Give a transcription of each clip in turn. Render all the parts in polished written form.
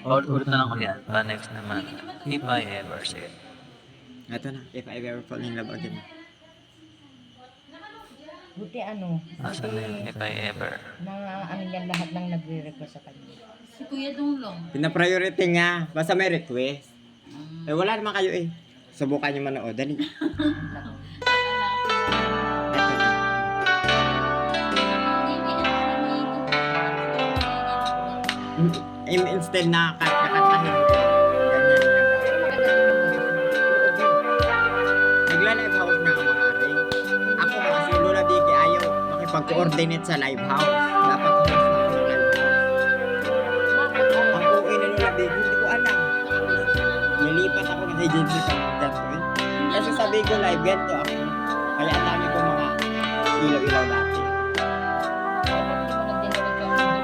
yan. Ulit na lang ko yan. Pa next naman. If I ever say. Ito na, if I ever fall in love again. Buti ano, Asan na yun? If I ever. ano yan lahat ng nagre-request sa kanya. Si Kuya Dunglong. Pina-priority nga, basta may request. Eh wala naman kayo eh. Subukan nyo manood, dali. Ito na. Instead na kakantahin ko, ganyan yung nagla-live house na ang mga rin. Ako kasi Lola Vicky ayaw makipag-coordinate sa live house. Dapat host na ako ng live house. Ang OA na Lola Vicky, hindi ko alam. Nilipat ako ng agency sa ganito eh. Kasi sabi ko live, ganito ako. Kaya ang dami ko mga ilaw-ilaw dati.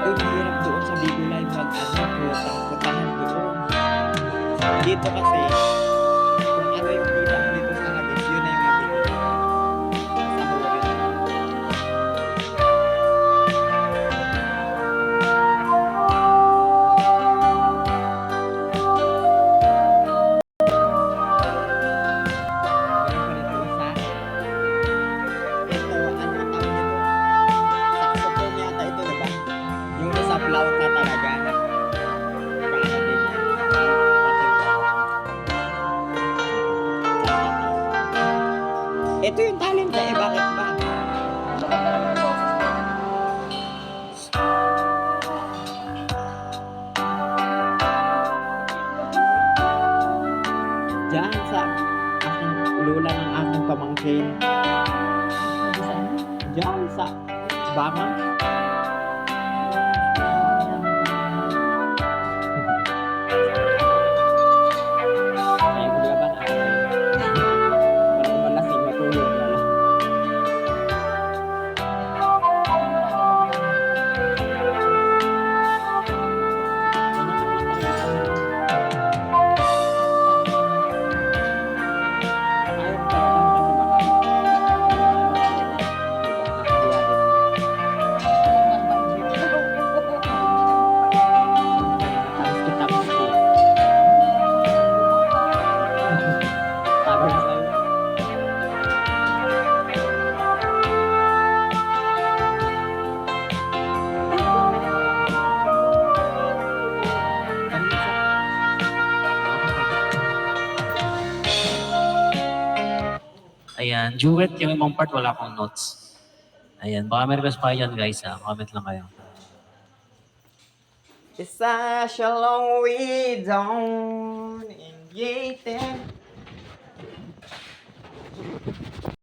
Uy, mahirap doon sa Bigo Live putahan doon. Dito kasi, kung ano yung kita mo dito sa labis, yun na yung makikita. Sa hurin. Ito, ano ang tawag nito? Saxophone yata ito, diba? Yung isa flauta talaga. Paano din yan? Ito yung talent eh, bakit ba? Diyan sa aking lula ng aking pamangkin. Diyan sa baka. Ay, maglaban ako. Parang malasing matulog na lang. Ayaw ko talagang Ayan. Duet, yung ibang part, wala akong notes. Ayan. Baka may request pa yan, guys. Ha? Comment lang kayo. It's such a long way down in Yaten.